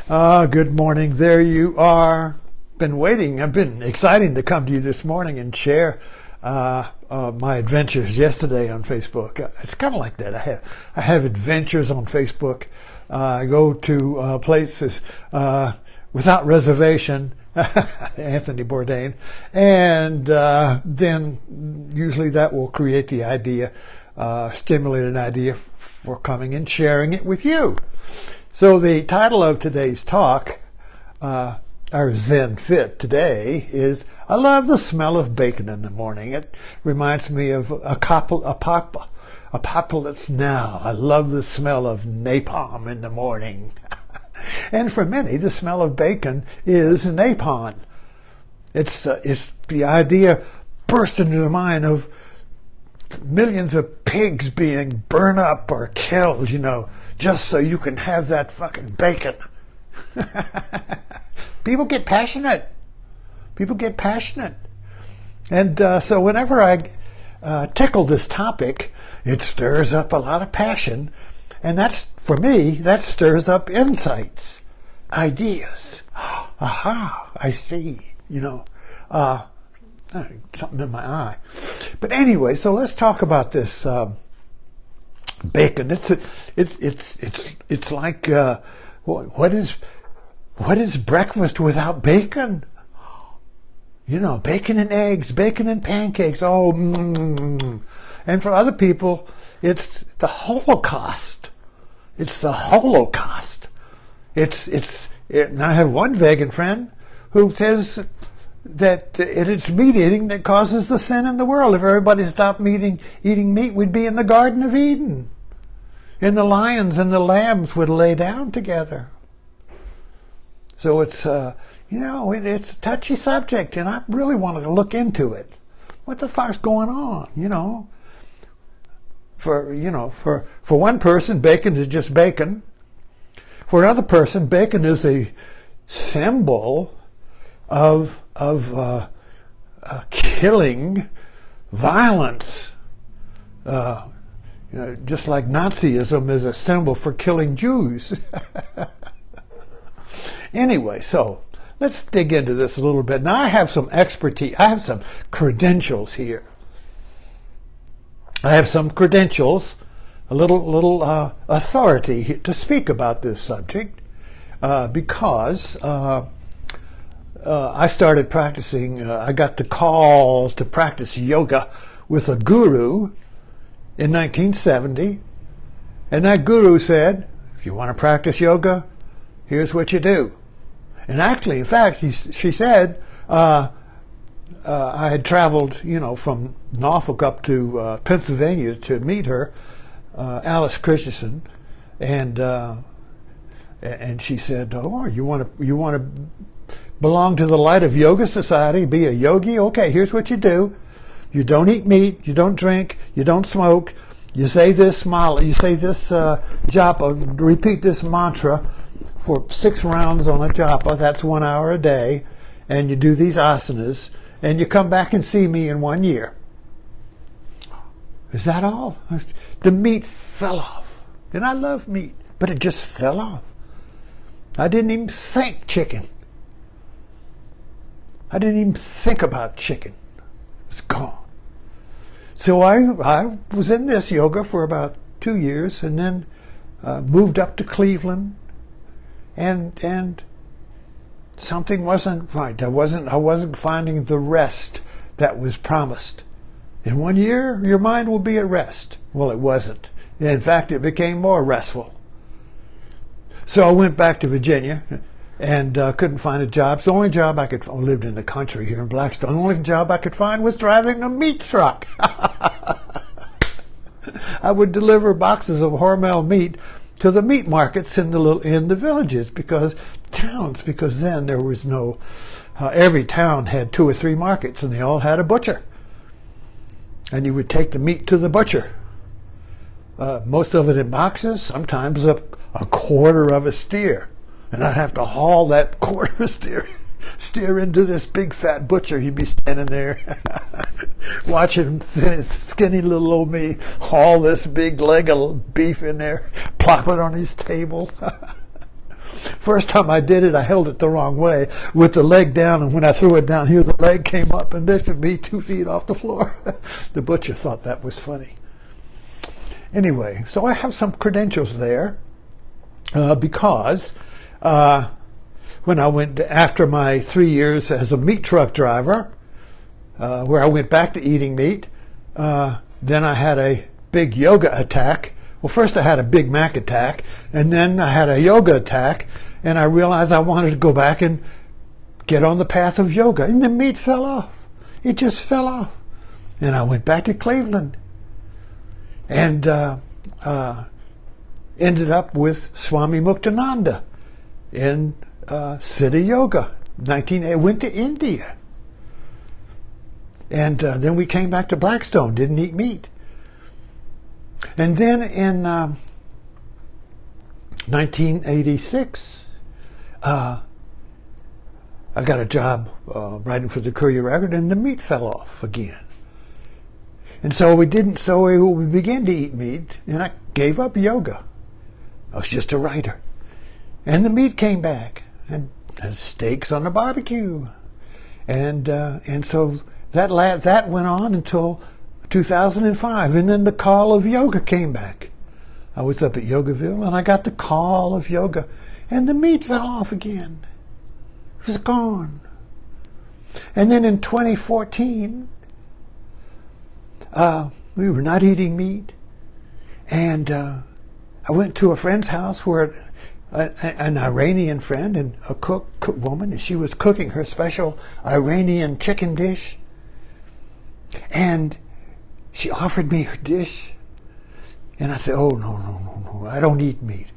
Good morning. There you are. Been waiting. I've been excited to come to you this morning and share my adventures yesterday on Facebook. It's kind of like that. I have adventures on Facebook. I go to places without reservation. Anthony Bourdain, and then usually that will create the idea, stimulate an idea for coming and sharing it with you. So the title of today's talk, our Zen Fit today, is I love the smell of bacon in the morning. It reminds me of Apocalypse Now. I love the smell of napalm in the morning. And for many, the smell of bacon is napalm. It's the idea burst into the mind of millions of pigs being burned up or killed, just so you can have that fucking bacon. People get passionate. And so whenever I tickle this topic, it stirs up a lot of passion. And for me, that stirs up insights, ideas. Aha, I see, something in my eye. But anyway, so let's talk about this bacon. It's like what is breakfast without bacon? Bacon and eggs, bacon and pancakes. Oh, and for other people, it's the Holocaust. It's the Holocaust. And I have one vegan friend who says that it's meat eating that causes the sin in the world. If everybody stopped eating meat, we'd be in the Garden of Eden. And the lions and the lambs would lay down together. So it's, it's a touchy subject, and I really wanted to look into it. What the fuck's going on, For one person, bacon is just bacon. For another person, bacon is a symbol of killing, violence. Just like Nazism is a symbol for killing Jews. Anyway, so let's dig into this a little bit. Now I have some expertise. I have some credentials here. I have some credentials, a little authority to speak about this subject, because I started practicing. I got the call to practice yoga with a guru in 1970, and that guru said, "If you want to practice yoga, here's what you do." And actually, in fact, she said, I had traveled, from Norfolk up to Pennsylvania to meet her, Alice Christensen, and she said, "Oh, you want to belong to the Light of Yoga Society, be a yogi? Okay, here's what you do: you don't eat meat, you don't drink, you don't smoke. You say this japa, repeat this mantra for 6 rounds on a japa. That's 1 hour a day, and you do these asanas." And you come back and see me in 1 year. Is that all? The meat fell off. And I love meat, but it just fell off. I didn't even think chicken. I didn't even think about chicken. It's gone. So I was in this yoga for about 2 years, and then moved up to Cleveland, and something wasn't right. I wasn't finding the rest that was promised. In 1 year, your mind will be at rest. Well, it wasn't. In fact, it became more restful. So I went back to Virginia and couldn't find a job. So the only job I lived in the country here in Blackstone. The only job I could find was driving a meat truck. I would deliver boxes of Hormel meat to the meat markets in the villages, because then there was no, every town had 2 or 3 markets, and they all had a butcher. And you would take the meat to the butcher. Most of it in boxes, sometimes a quarter of a steer. And I'd have to haul that quarter of steer into this big fat butcher. He'd be standing there watching skinny little old me haul this big leg of beef in there, plop it on his table. First time I did it, I held it the wrong way with the leg down, and when I threw it down here, the leg came up and lifted me 2 feet off the floor. The butcher thought that was funny. Anyway, so I have some credentials there because when I went after my 3 years as a meat truck driver, where I went back to eating meat, then I had a big yoga attack. Well, first I had a Big Mac attack, and then I had a yoga attack, and I realized I wanted to go back and get on the path of yoga, and the meat fell off. It just fell off. And I went back to Cleveland and ended up with Swami Muktananda in Siddha Yoga. I went to India. And then we came back to Blackstone, didn't eat meat. And then in 1986, I got a job writing for the Courier Record, and the meat fell off again. And so we began to eat meat, and I gave up yoga. I was just a writer. And the meat came back, and steaks on the barbecue. And so that went on until 2005, and then the call of yoga came back. I was up at Yogaville, and I got the call of yoga, and the meat fell off again. It was gone. And then in 2014, we were not eating meat, and I went to a friend's house where an Iranian friend and a cook woman, and she was cooking her special Iranian chicken dish, and she offered me her dish, and I said, "Oh, no, I don't eat meat."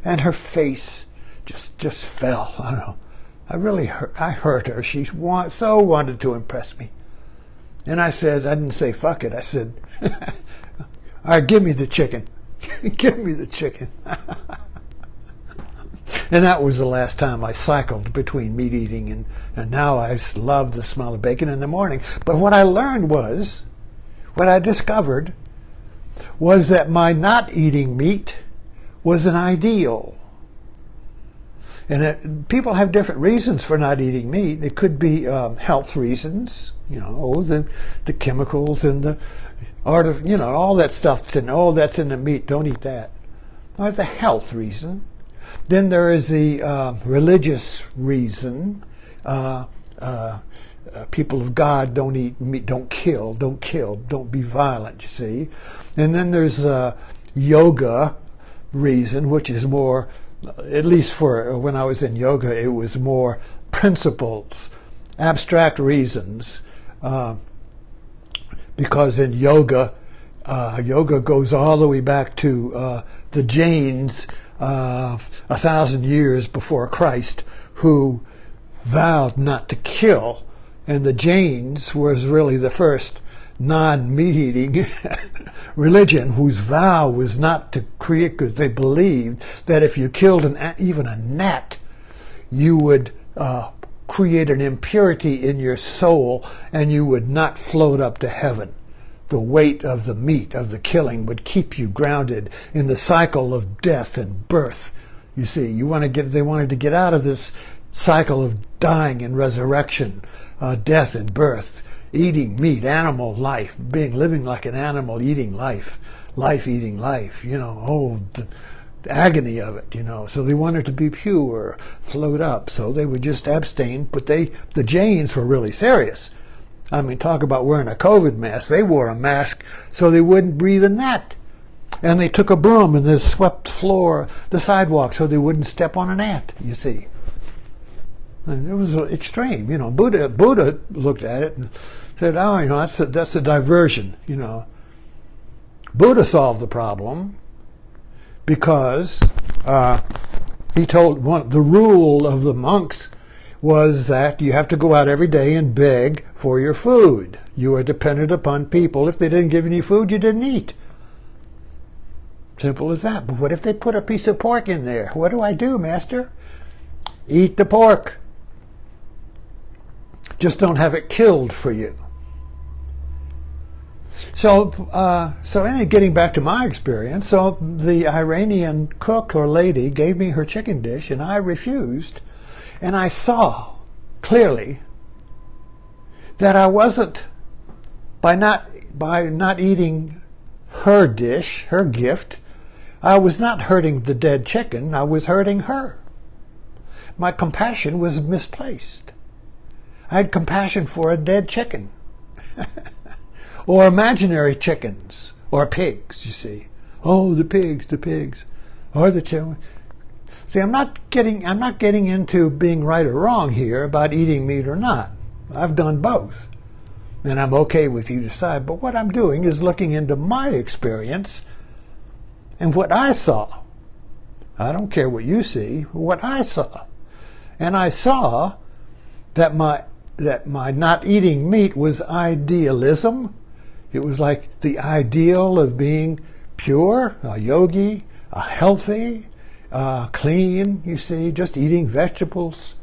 And her face just fell. I don't know. I hurt her. She so wanted to impress me. And I didn't say fuck it. I said, "All right, give me the chicken. Give me the chicken." And that was the last time I cycled between meat eating, and now I love the smell of bacon in the morning. But what I discovered was that my not eating meat was an ideal. And people have different reasons for not eating meat. It could be health reasons, the chemicals and the art of, all that stuff. That's in the meat, don't eat that. Well, it's a health reason. Then there is the religious reason. People of God don't eat meat, don't kill, don't be violent, you see. And then there's yoga reason, which is more, at least for when I was in yoga, it was more principles, abstract reasons. Because in yoga goes all the way back to the Jains 1,000 years before Christ, who vowed not to kill. And the Jains was really the first non-meat-eating religion whose vow was not to create, because they believed that if you killed even a gnat, you would create an impurity in your soul and you would not float up to heaven. The weight of the meat, of the killing, would keep you grounded in the cycle of death and birth. You see, they wanted to get out of this cycle of dying and resurrection, death and birth, eating meat, animal life, living like an animal, eating life eating life, the agony of it, So they wanted to be pure, float up, so they would just abstain, but the Jains were really serious. I mean, talk about wearing a COVID mask. They wore a mask so they wouldn't breathe a gnat. And they took a broom and they swept the sidewalk, so they wouldn't step on an ant, you see. And it was extreme, Buddha looked at it and said, "Oh, that's a diversion, Buddha solved the problem because he told the rule of the monks was that you have to go out every day and beg for your food. You are dependent upon people. If they didn't give you food, you didn't eat. Simple as that. But what if they put a piece of pork in there? What do I do, Master? Eat the pork. Just don't have it killed for you. So anyway, getting back to my experience, so the Iranian cook or lady gave me her chicken dish, and I refused, and I saw clearly that I wasn't, by not eating her dish, her gift, I was not hurting the dead chicken, I was hurting her. My compassion was misplaced. I had compassion for a dead chicken. Or imaginary chickens, or pigs, you see. Oh, the pigs, or the children. See, I'm not getting into being right or wrong here about eating meat or not. I've done both, and I'm okay with either side. But what I'm doing is looking into my experience and what I saw. I don't care what you see, what I saw. And I saw that my not eating meat was idealism. It was like the ideal of being pure, a yogi, a healthy, clean, you see, just eating vegetables,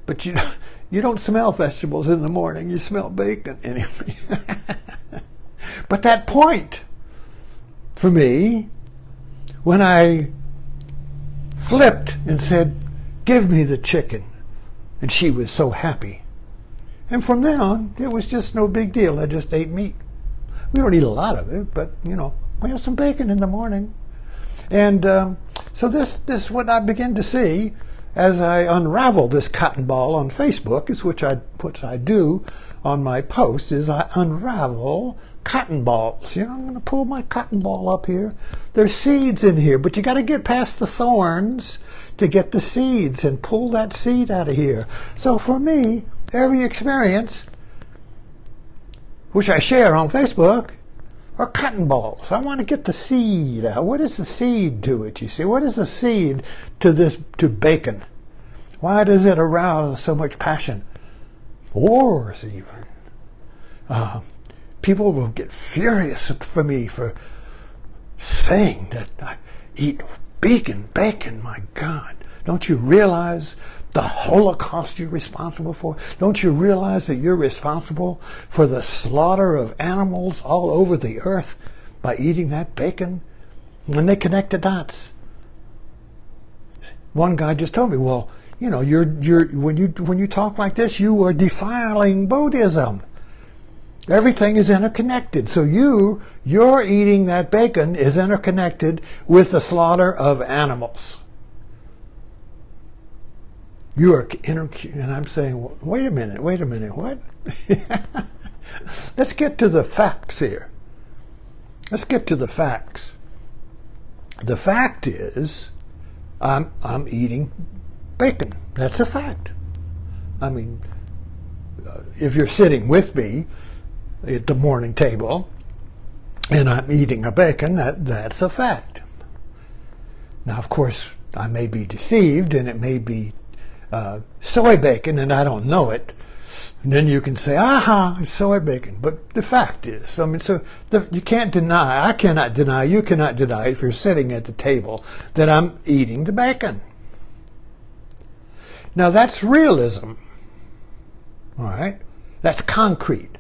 but you don't smell vegetables in the morning, you smell bacon anyway. But that point, for me, when I flipped and said, give me the chicken, and she was so happy. And from then on, it was just no big deal. I just ate meat. We don't eat a lot of it, but, we have some bacon in the morning. And so this is what I begin to see as I unravel this cotton ball on Facebook, is which I do on my posts, is I unravel cotton balls. I'm going to pull my cotton ball up here. There's seeds in here, but you got to get past the thorns to get the seeds and pull that seed out of here. So for me, every experience, which I share on Facebook, are cotton balls. I want to get the seed out. What is the seed to it, you see? What is the seed to bacon? Why does it arouse so much passion? Wars, even. People will get furious for me for saying that I eat bacon, my God. Don't you realize the Holocaust you're responsible for? Don't you realize that you're responsible for the slaughter of animals all over the earth by eating that bacon? When they connect the dots. One guy just told me, well, when you talk like this, you are defiling Buddhism. Everything is interconnected. So you're eating that bacon is interconnected with the slaughter of animals. You are and I'm saying, wait a minute, what? Let's get to the facts here. Let's get to the facts. The fact is, I'm eating bacon. That's a fact. I mean, if you're sitting with me at the morning table and I'm eating a bacon, that's a fact. Now, of course, I may be deceived, and it may be soy bacon, and I don't know it. And then you can say, aha, it's soy bacon. But the fact is, you can't deny, I cannot deny, you cannot deny, if you're sitting at the table, that I'm eating the bacon. Now, that's realism. All right? That's concrete.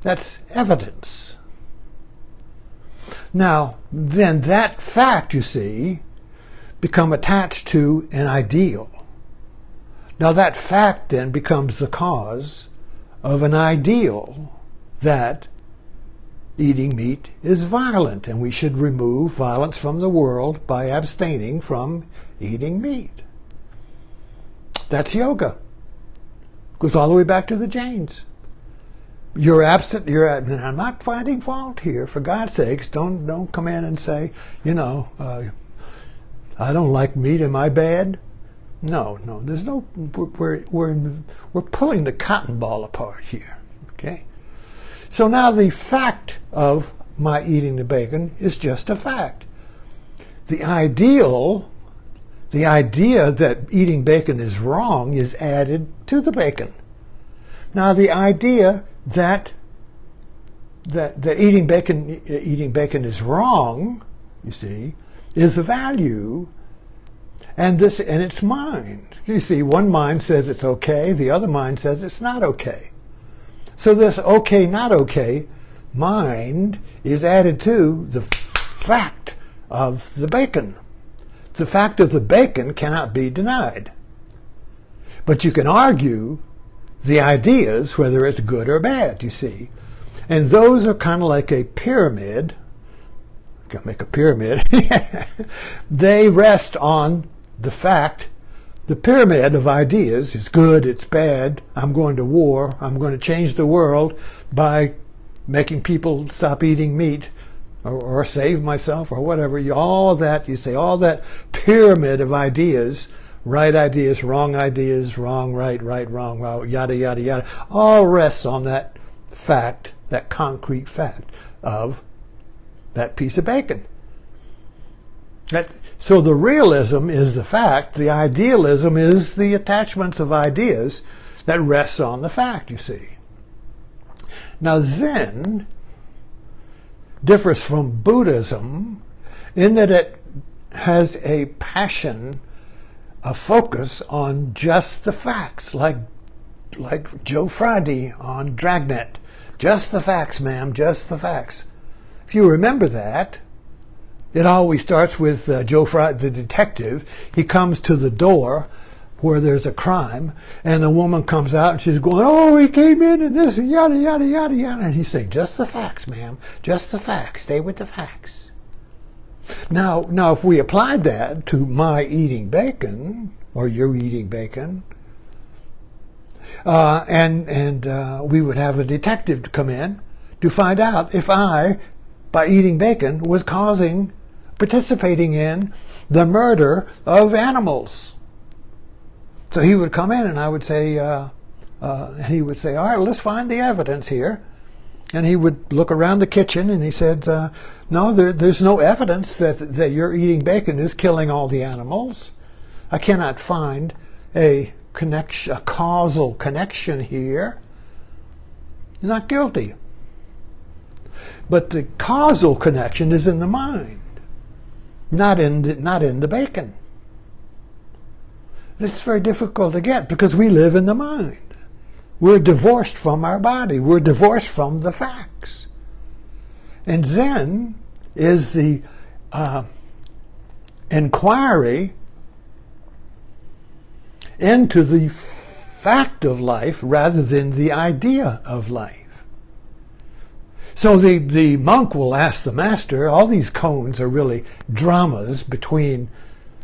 That's evidence. Now, then that fact, you see, become attached to an ideal. Now that fact then becomes the cause of an ideal that eating meat is violent, and we should remove violence from the world by abstaining from eating meat. That's yoga. Goes all the way back to the Jains. You're absent. And I'm not finding fault here. For God's sakes, don't come in and say, I don't like meat. Am I bad? No. There's no. We're pulling the cotton ball apart here. Okay. So now the fact of my eating the bacon is just a fact. The idea that eating bacon is wrong is added to the bacon. Now the idea that eating bacon is wrong, you see, is a value, and it's mind. You see, one mind says it's okay, the other mind says it's not okay. So this okay, not okay mind is added to the fact of the bacon. The fact of the bacon cannot be denied. But you can argue the ideas, whether it's good or bad, you see. And those are kind of like a pyramid. Gotta make a pyramid. They rest on the fact. The pyramid of ideas is good, it's bad, I'm going to war, I'm going to change the world by making people stop eating meat or save myself or whatever. All of that, you say, all that pyramid of ideas, right ideas, wrong, right, wrong, well, yada, yada, yada, all rests on that fact, that concrete fact of that piece of bacon. So the realism is the fact, the idealism is the attachments of ideas that rests on the fact, you see. Now Zen differs from Buddhism in that it has a passion, a focus on just the facts, like Joe Friday on Dragnet. Just the facts, ma'am, just the facts. If you remember that, it always starts with Joe Friday, the detective. He comes to the door where there's a crime, and the woman comes out and she's going, oh, he came in and this and yada, yada, yada, yada. And he's saying, just the facts, ma'am, just the facts. Stay with the facts. Now, if we applied that to my eating bacon, or you eating bacon, and we would have a detective to come in to find out if I, by eating bacon, was participating in the murder of animals. So he would come in and I would say, he would say, all right, let's find the evidence here. And he would look around the kitchen and he said, no, there's no evidence that your eating bacon is killing all the animals. I cannot find a causal connection here. You're not guilty. But the causal connection is in the mind, not in the bacon. This is very difficult to get because we live in the mind. We're divorced from our body. We're divorced from the facts. And Zen is the inquiry into the fact of life rather than the idea of life. So the monk will ask the master, all these koans are really dramas between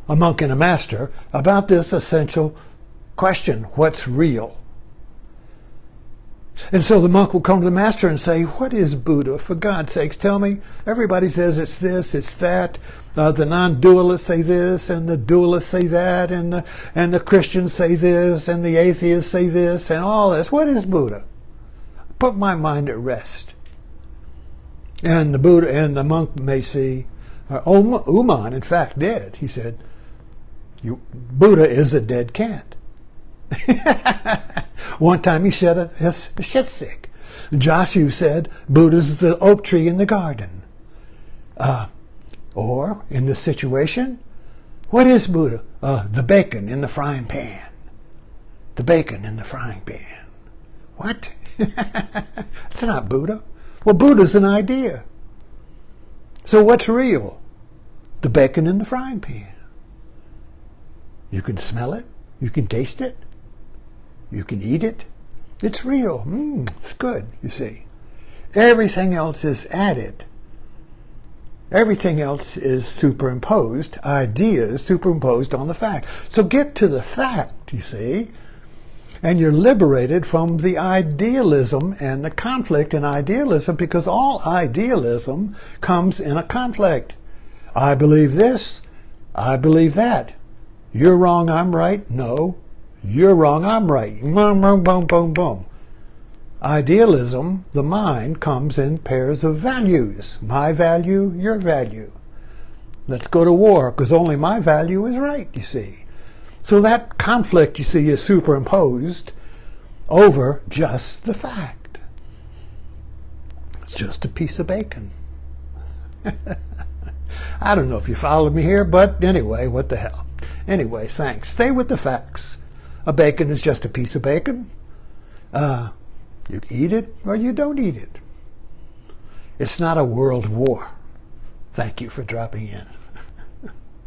a monk and a master about this essential question, what's real? And so the monk will come to the master and say, what is Buddha? For God's sakes, tell me. Everybody says it's this, it's that. The non-dualists say this, and the dualists say that, and the Christians say this, and the atheists say this, and all this. What is Buddha? Put my mind at rest. And the Buddha and the monk may see, Uman, in fact, did. He said, Buddha is a dead cat. One time he shed a shit stick. Joshua said, Buddha's the oak tree in the garden. Or, in this situation, what is Buddha? The bacon in the frying pan. The bacon in the frying pan. What? It's not Buddha. Well, Buddha's an idea. So what's real? The bacon in the frying pan. You can smell it. You can taste it. You can eat it. It's real. It's good, you see. Everything else is added. Everything else is superimposed, ideas superimposed on the fact. So get to the fact, you see, and you're liberated from the idealism and the conflict in idealism, because all idealism comes in a conflict. I believe this, I believe that. You're wrong, I'm right. No, you're wrong, I'm right. Boom, boom, boom, boom, boom. Idealism, the mind, comes in pairs of values. My value, your value. Let's go to war, because only my value is right, you see. So that conflict, you see, is superimposed over just the fact. It's just a piece of bacon. I don't know if you followed me here, but anyway, what the hell. Anyway, thanks. Stay with the facts. A bacon is just a piece of bacon. You eat it or you don't eat it. It's not a world war. Thank you for dropping in.